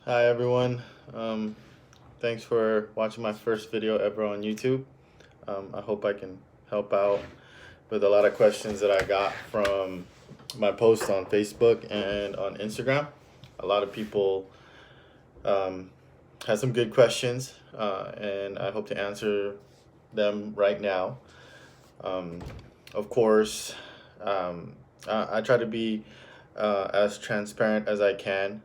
Hi everyone. Thanks for watching my first video ever on YouTube. I hope I can help out with a lot of questions that I got from my posts on Facebook and on Instagram. A lot of people um, had some good questions, and I hope to answer them right now. Um, of course, I try to be as transparent as I can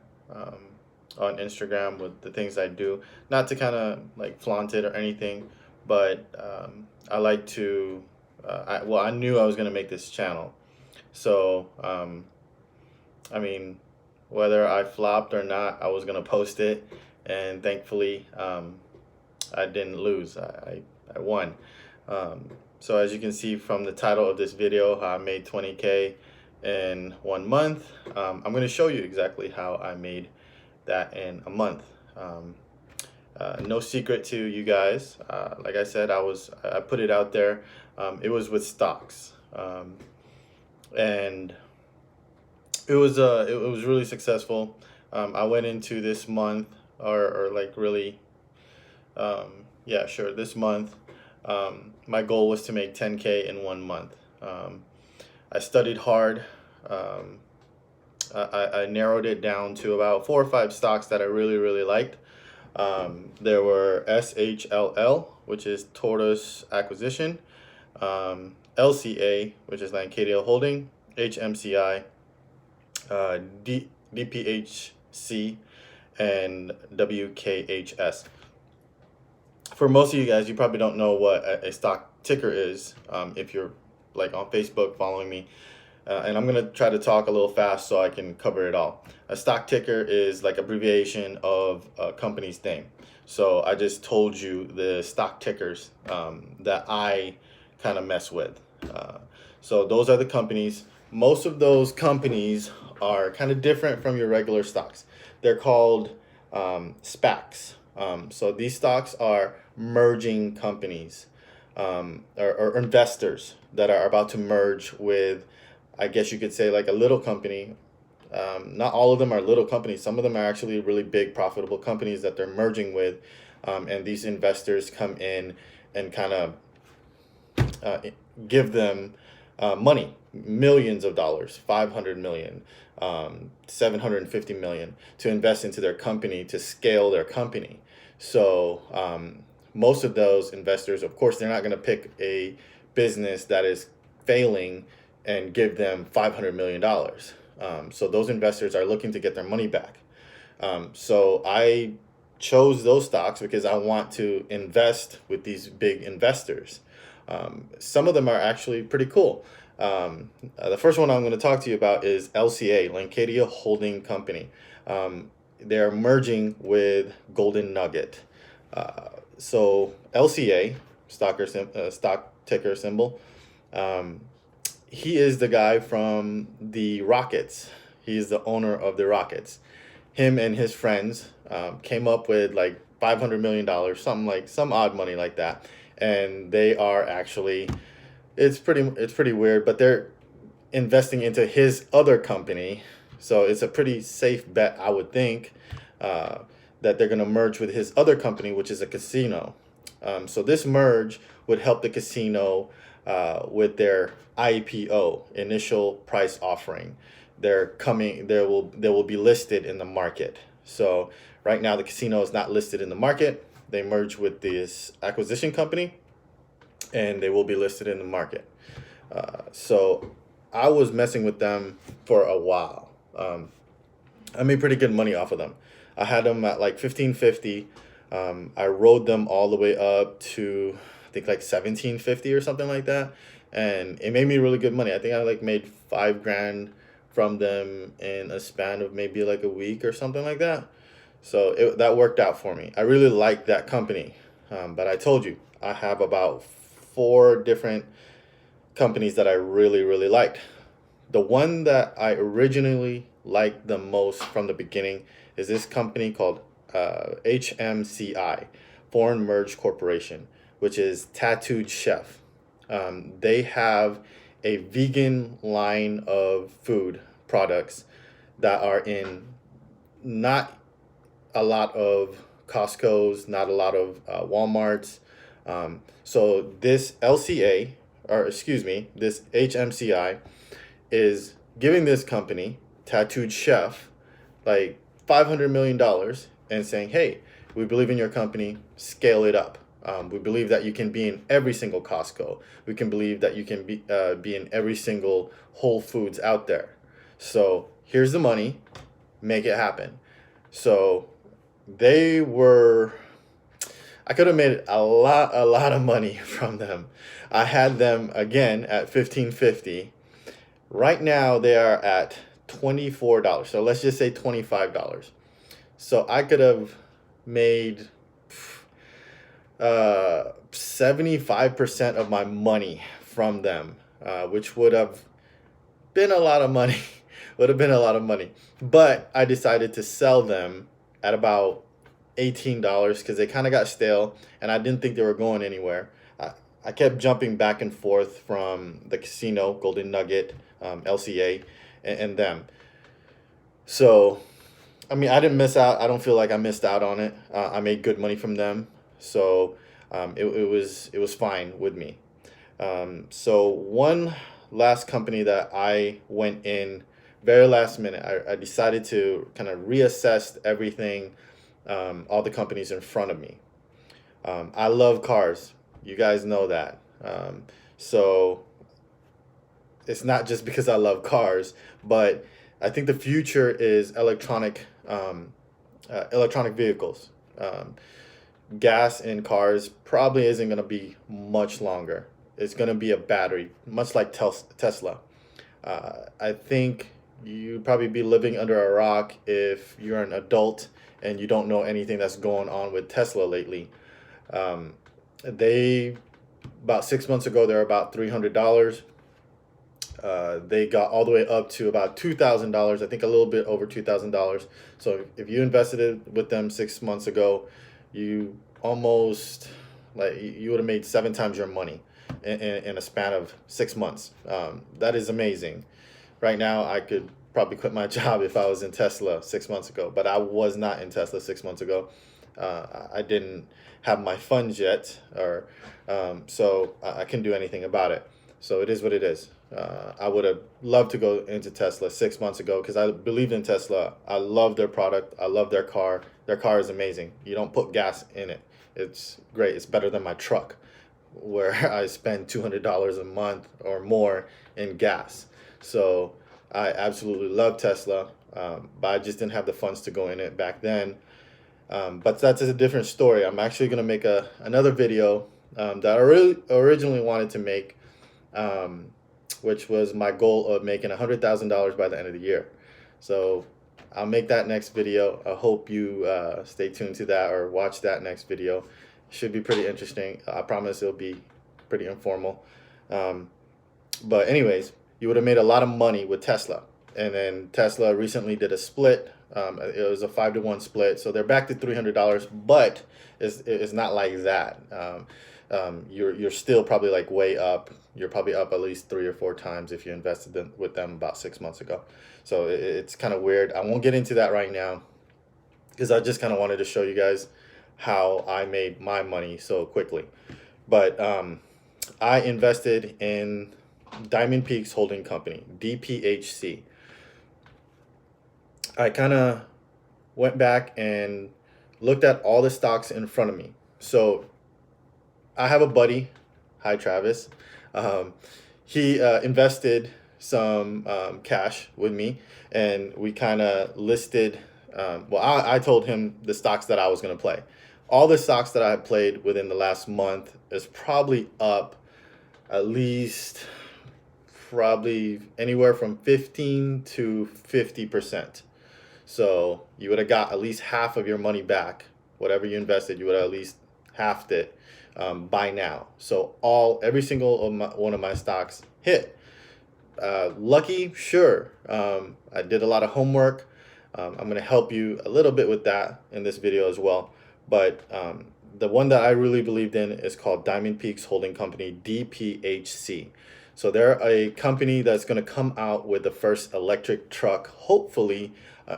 on Instagram with the things I do. Not to kind of like flaunt it or anything, but I like to. I knew I was gonna make this channel, so I mean, whether I flopped or not, I was gonna post it, and thankfully, I didn't lose. I won. Um, so as you can see from the title of this video, how I made 20K in 1 month. I'm going to show you exactly how I made that in a month. No secret to you guys. Like I said, I put it out there. It was with stocks, and it was really successful. I went into this month, or like really, yeah, sure, this month. My goal was to make 10K in 1 month. I studied hard. Um, I narrowed it down to about 4 or 5 stocks that I really liked. There were SHLL, which is Tortoise Acquisition, LCA, which is Lancadia Holding, HMCI, DPHC, and WKHS. For most of you guys, you probably don't know what a stock ticker is if you're like on Facebook following me. And I'm going to try to talk a little fast so I can cover it all. A stock ticker is like abbreviation of a company's name. So I just told you the stock tickers that I kind of mess with. So those are the companies. Most of those companies are kind of different from your regular stocks. They're called SPACs. So these stocks are merging companies or investors that are about to merge with, I guess you could say, like a little company. Not all of them are little companies. Some of them are actually really big, profitable companies that they're merging with. And these investors come in and kind of uh, give them money, millions of dollars, 500 million, 750 million to invest into their company to scale their company. So most of those investors, of course, they're not going to pick a business that is failing and give them $500 million. So those investors are looking to get their money back. So I chose those stocks because I want to invest with these big investors. Some of them are actually pretty cool. The first one I'm going to talk to you about is LCA, Lancadia Holding Company. They're merging with Golden Nugget. So LCA, stock ticker symbol, um, he is the guy from the Rockets. He's the owner of the Rockets. Him and his friends came up with like $500 million, something like some odd money like that, and they are actually, it's pretty weird, but they're investing into his other company. So it's a pretty safe bet, I would think, uh, that they're going to merge with his other company, which is a casino. So this merge would help the casino with their IPO, initial price offering. They're coming. They will be listed in the market. So right now the casino is not listed in the market. They merge with this acquisition company, and they will be listed in the market. So I was messing with them for a while. I made pretty good money off of them. I had them at like 1550. I rode them all the way up to I think like 1750 or something like that, and it made me really good money. I think I like made 5 grand from them in a span of maybe like a week or something like that. So that worked out for me. I really liked that company, but I told you I have about 4 different companies that I really liked. The one that I originally liked the most from the beginning is this company called HMCI, Foreign Merged Corporation, which is Tattooed Chef. They have a vegan line of food products that are in not a lot of Costco's, not a lot of Walmart's. So this LCA, or excuse me, this HMCI is giving this company, Tattooed Chef, like $500 million and saying, hey, we believe in your company, scale it up. We believe that you can be in every single Costco. We can believe that you can be in every single Whole Foods out there. So here's the money, make it happen. So they were, I could have made a lot of money from them. I had them again at $15.50. Right now they are at $24. So let's just say $25. So I could have made 75% of my money from them, which would have been a lot of money. Would have been a lot of money. But I decided to sell them at about $18 because they kind of got stale and I didn't think they were going anywhere. I kept jumping back and forth from the casino, Golden Nugget, LCA, and them. So, I mean, I didn't miss out. I don't feel like I missed out on it. I made good money from them. So it was fine with me. So one last company that I went in very last minute, I decided to kind of reassess everything, all the companies in front of me. I love cars. You guys know that. So it's not just because I love cars, but I think the future is electronic vehicles. Gas in cars probably isn't going to be much longer. It's going to be a battery, much like Tesla. I think you'd probably be living under a rock if you're an adult and you don't know anything that's going on with Tesla lately. They, about 6 months ago, they're about $300. They got all the way up to about $2,000, I think a little bit over $2,000. So if you invested with them 6 months ago, you almost, like, you would have made 7 times your money in a span of 6 months. That is amazing. Right now, I could probably quit my job if I was in Tesla 6 months ago, but I was not in Tesla 6 months ago. I didn't have my funds yet, or so I couldn't do anything about it. So it is what it is. I would have loved to go into Tesla 6 months ago because I believed in Tesla. I love their product. I love their car. Their car is amazing. You don't put gas in it. It's great. It's better than my truck, where I spend $200 a month or more in gas. So I absolutely love Tesla, but I just didn't have the funds to go in it back then. But that's a different story. I'm actually going to make another video that I originally wanted to make, which was my goal of making $100,000 by the end of the year. So I'll make that next video. I hope you stay tuned to that or watch that next video. Should be pretty interesting. I promise it'll be pretty informal. But anyways, you would have made a lot of money with Tesla. And then Tesla recently did a split. It was a 5-to-1 split. So they're back to $300, but it's not like that. You're still probably like way up. You're probably up at least 3 or 4 times if you invested with them about 6 months ago. So it's kind of weird. I won't get into that right now because I just kind of wanted to show you guys how I made my money so quickly. But I invested in Diamond Peaks Holding Company, DPHC. I kind of went back and looked at all the stocks in front of me. So I have a buddy, hi Travis. He invested some cash with me, and we kind of listed. I told him the stocks that I was going to play. All the stocks that I had played within the last month is probably up at least probably anywhere from 15 to 50%. So you would have got at least half of your money back. Whatever you invested, you would have at least halved it by now. So every single one of my stocks hit. Lucky, sure. I did a lot of homework. I'm going to help you a little bit with that in this video as well. But the one that I really believed in is called Diamond Peaks Holding Company, DPHC. So they're a company that's going to come out with the first electric truck, hopefully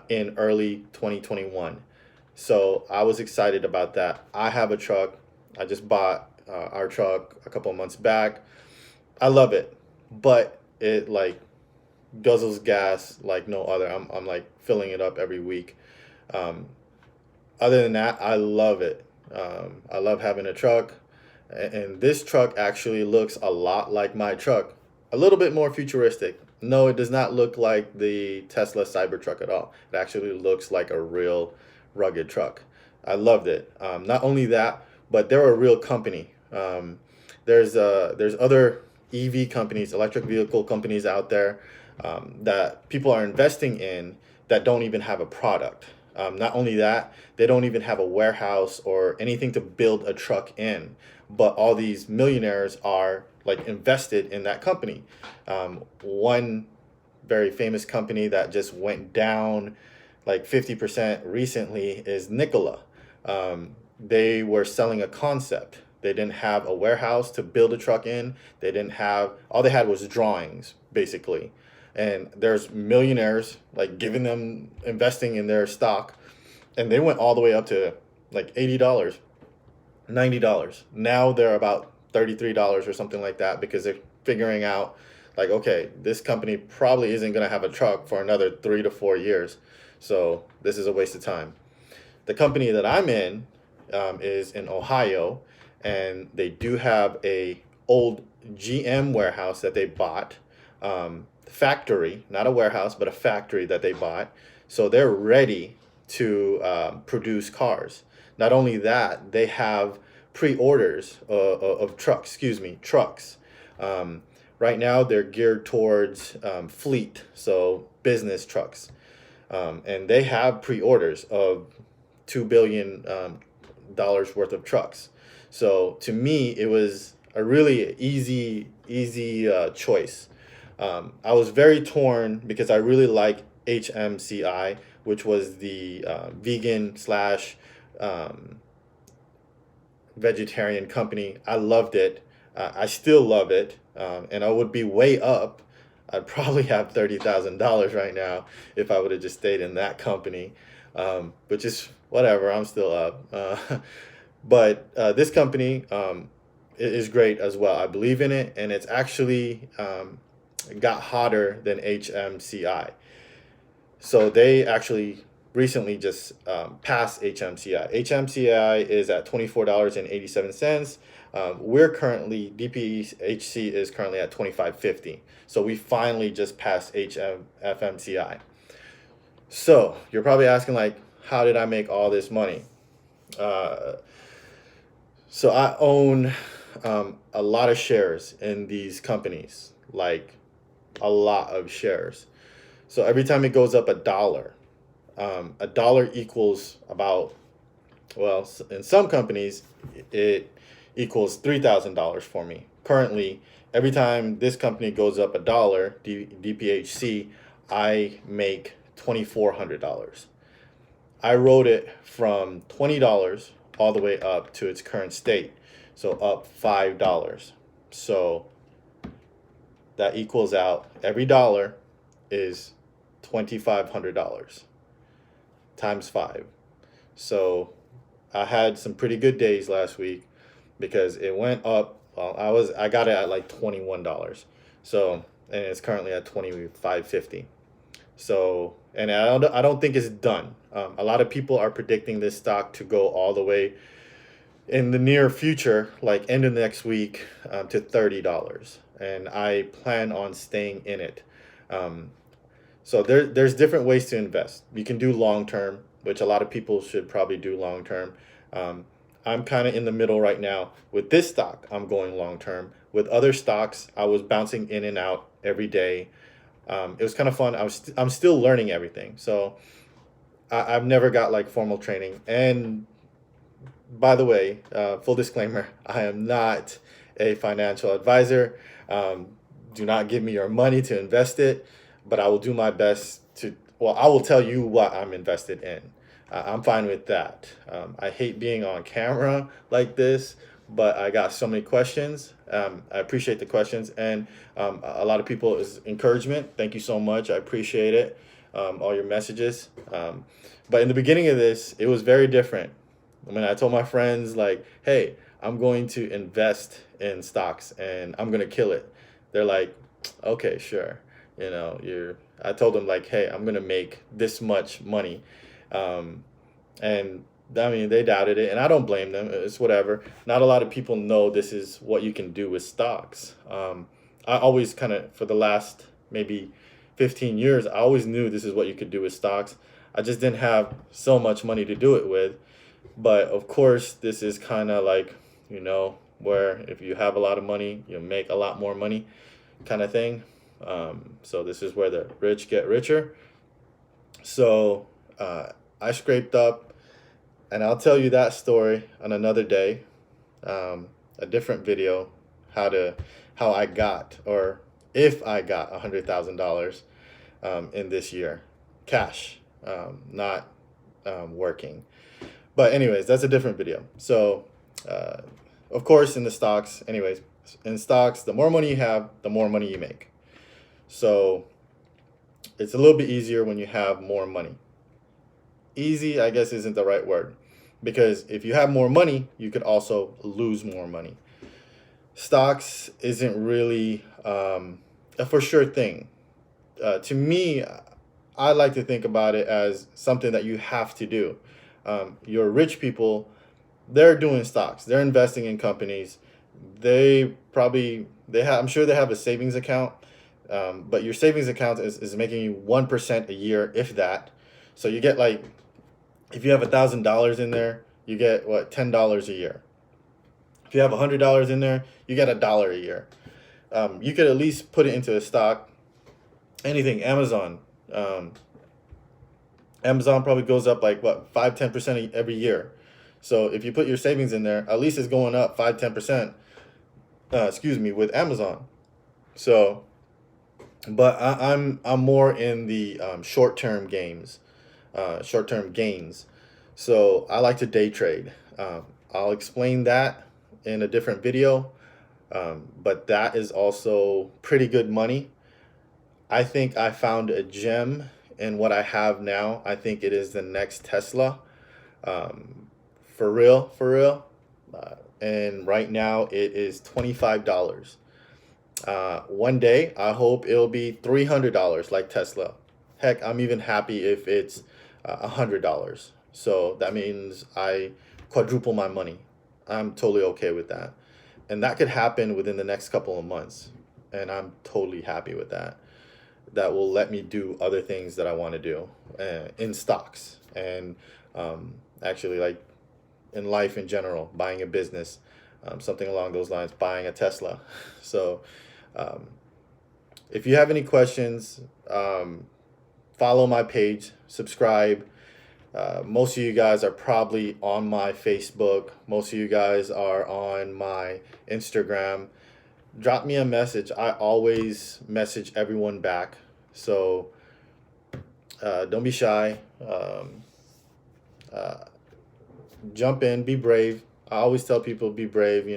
in early 2021. So I was excited about that. I have a truck. I just bought our truck a couple of months back. I love it, but it like guzzles gas like no other. I'm like filling it up every week. Um, Other than that, I love it. I love having a truck, and this truck actually looks a lot like my truck, a little bit more futuristic. No, it does not look like the Tesla Cybertruck at all. It actually looks like a real rugged truck. I loved it. Not only that, but they're a real company. There's other EV companies, electric vehicle companies out there that people are investing in that don't even have a product. Not only that, they don't even have a warehouse or anything to build a truck in. But all these millionaires are like invested in that company. One very famous company that just went down like 50% recently is Nikola. They were selling a concept. They didn't have a warehouse to build a truck in. They didn't have, all they had was drawings, basically. And there's millionaires like giving them, investing in their stock. And they went all the way up to like $80, $90. Now they're about $33 or something like that because they're figuring out like, okay, this company probably isn't going to have a truck for another 3 to 4 years. So this is a waste of time. The company that I'm in is in Ohio, and they do have a old GM warehouse that they bought, factory, not a warehouse, but a factory that they bought. So they're ready to produce cars. Not only that, they have pre-orders of trucks. Excuse me, trucks. Right now, they're geared towards fleet, so business trucks, and they have pre-orders of $2 billion dollars worth of trucks. So to me, it was a really easy choice. I was very torn because I really like HMCI, which was the vegan slash vegetarian company. I loved it. I still love it, and I would be way up. I'd probably have $30,000 right now if I would have just stayed in that company. But just whatever, I'm still up. But this company is great as well. I believe in it, and it's actually got hotter than HMCI. So they actually recently just passed HMCI. HMCI is at $24.87. We're currently, DPHC is currently at $25.50. So we finally just passed FMCI. So you're probably asking like, how did I make all this money? Uh, so I own a lot of shares in these companies, like a lot of shares. So every time it goes up a dollar equals about, well, in some companies, it equals $3,000 for me. Currently, every time this company goes up a dollar, DPHC, I make $2,400. I rode it from $20 all the way up to its current state, so up $5. So that equals out, every dollar is $2,500 times 5. So I had some pretty good days last week because it went up. Well, I got it at like $21. So, and it's currently at $25.50. So, and I don't think it's done. A lot of people are predicting this stock to go all the way in the near future, like end of next week, to $30. And I plan on staying in it. So there's different ways to invest. You can do long term, which a lot of people should probably do long term. I'm kind of in the middle right now. With this stock, I'm going long term. With other stocks, I was bouncing in and out every day. It was kind of fun. I'm still learning everything. So I've never got like formal training. And by the way, full disclaimer, I am not a financial advisor. Do not give me your money to invest it, but I will do my best to, well, I will tell you what I'm invested in. I'm fine with that. I hate being on camera like this, but I got so many questions. I appreciate the questions, and a lot of people is encouragement. Thank you so much. I appreciate it. all your messages. But in the beginning of this, it was very different. I mean, I told my friends like, "Hey, I'm going to invest in stocks and I'm gonna kill it." They're like, "Okay, sure." You know, you're. I told them like, "Hey, I'm gonna make this much money," um, and I mean, they doubted it, and I don't blame them. It's whatever. Not a lot of people know this is what you can do with stocks. I always kind of, for the last maybe 15 years, I always knew this is what you could do with stocks. I just didn't have so much money to do it with. But of course, this is kind of like, where if you have a lot of money, you make a lot more money kind of thing. So this is where the rich get richer. So I scraped up, and I'll tell you that story on another day, a different video, how I got, or if I got $100,000 in this year, cash, not working. But anyways, that's a different video. So, uh, of course, in stocks, the more money you have, the more money you make. So it's a little bit easier when you have more money. Easy, I guess, isn't the right word, because if you have more money, you could also lose more money. Stocks isn't really a for sure thing. To me, I like to think about it as something that you have to do. Your rich people, they're doing stocks. They're investing in companies. I'm sure they have a savings account, but your savings account is making you 1% a year, if that. So you get like, if you have $1,000 in there, you get what, $10 a year. If you have $100 in there, you get $1 a year. You could at least put it into a stock. Anything, Amazon. Amazon probably goes up like what, 5-10% every year. So if you put your savings in there, at least it's going up 5-10%. With Amazon. So, but I'm more in the short term gains. So I like to day trade. I'll explain that in a different video. But that is also pretty good money. I think I found a gem in what I have now. I think it is the next Tesla. Um, for real, for real. And right now it is $25. One day I hope it'll be $300 like Tesla. Heck, I'm even happy if it's $100. So that means I quadruple my money. I'm totally okay with that. And that could happen within the next couple of months. And I'm totally happy with that. That will let me do other things that I want to do in stocks and actually, like, in life in general, buying a business, something along those lines, buying a Tesla. So um, if you have any questions, follow my page, subscribe. Most of you guys are probably on my Facebook. Most of you guys are on my Instagram. Drop me a message. I always message everyone back. So don't be shy. Uh, jump in, be brave. I always tell people be brave,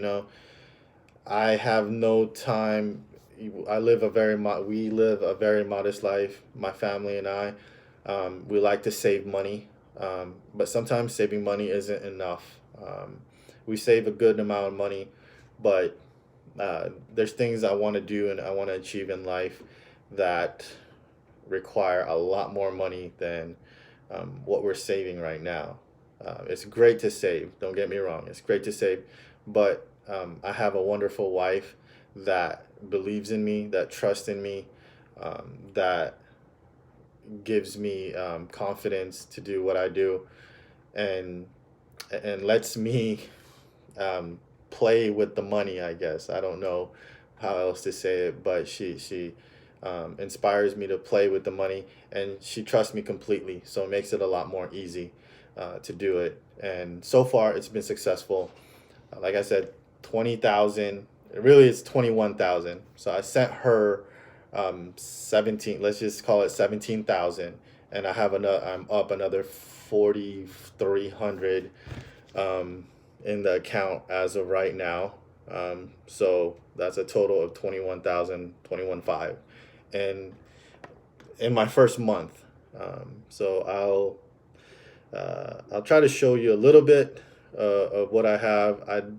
I have no time. We live a very modest life, my family and I. We like to save money, but sometimes saving money isn't enough. We save a good amount of money, but there's things I want to do and I want to achieve in life that require a lot more money than what we're saving right now. It's great to save, don't get me wrong, it's great to save, but I have a wonderful wife that believes in me, that trusts in me, that gives me confidence to do what I do, and lets me play with the money. I guess I don't know how else to say it, but she inspires me to play with the money, and she trusts me completely. So it makes it a lot more easy to do it. And so far, it's been successful. Like I said, 20,000. Really, it's 21,000. So I sent her 17. Let's just call it 17,000, and I'm up another 4,300 in the account as of right now. So that's a total of 21,000, 21,500, and in my first month. So I'll try to show you a little bit of what I have.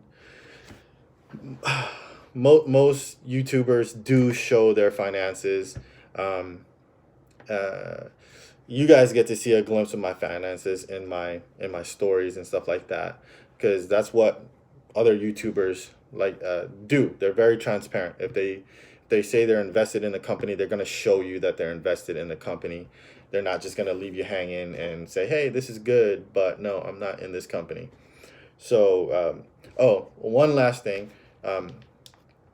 Most YouTubers do show their finances. Um, uh, you guys get to see a glimpse of my finances in my stories and stuff like that, because that's what other YouTubers do. They're very transparent. If they say they're invested in the company, they're going to show you that they're invested in the company. They're not just going to leave you hanging and say, hey, this is good, but no, I'm not in this company. So oh, one last thing. um,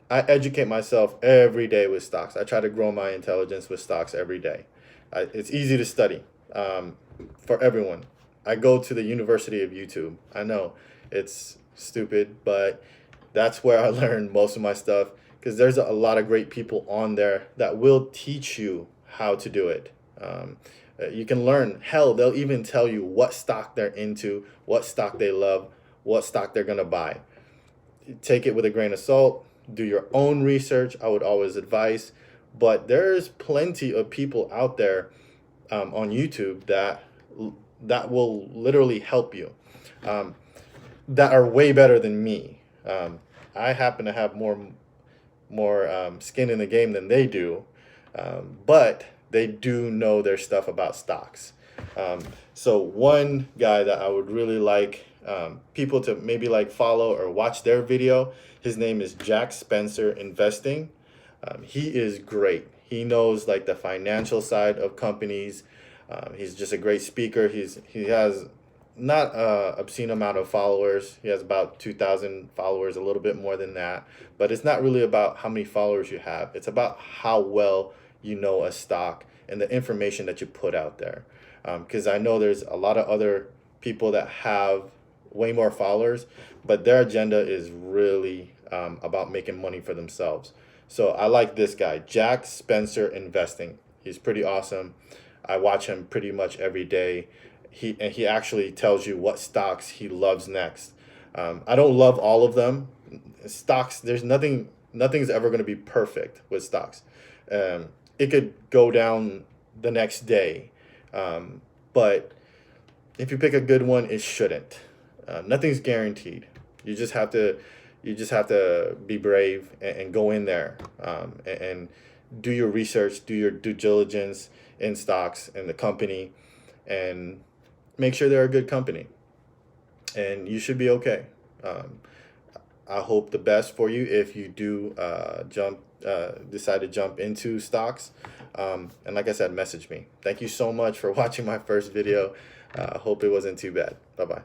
I educate myself every day with stocks. I try to grow my intelligence with stocks every day. It's easy to study, for everyone. I go to the University of YouTube. I know it's stupid, but that's where I learn most of my stuff, because there's a lot of great people on there that will teach you how to do it. You can learn. Hell, they'll even tell you what stock they're into, what stock they love, what stock they're going to buy. Take it with a grain of salt. Do your own research, I would always advise. But there's plenty of people out there, on YouTube that will literally help you, um, that are way better than me. I happen to have more skin in the game than they do, but they do know their stuff about stocks. So one guy that I would really like, people to maybe like follow or watch their video, his name is Jack Spencer Investing. He is great. He knows like the financial side of companies. He's just a great speaker. He has not a obscene amount of followers. He has about 2,000 followers, a little bit more than that. But it's not really about how many followers you have. It's about how well you know a stock and the information that you put out there. Because I know there's a lot of other people that have way more followers, but their agenda is really, about making money for themselves. So I like this guy, Jack Spencer Investing. He's pretty awesome. I watch him pretty much every day. He actually tells you what stocks he loves next. I don't love all of them. Stocks, nothing's ever going to be perfect with stocks. It could go down the next day, but if you pick a good one, it shouldn't. Nothing's guaranteed. You just have to be brave and go in there, and do your research, do your due diligence in stocks and the company, and make sure they're a good company, and you should be okay. Um, I hope the best for you if you do decide to jump into stocks. And like I said, message me. Thank you so much for watching my first video. I hope it wasn't too bad. Bye bye.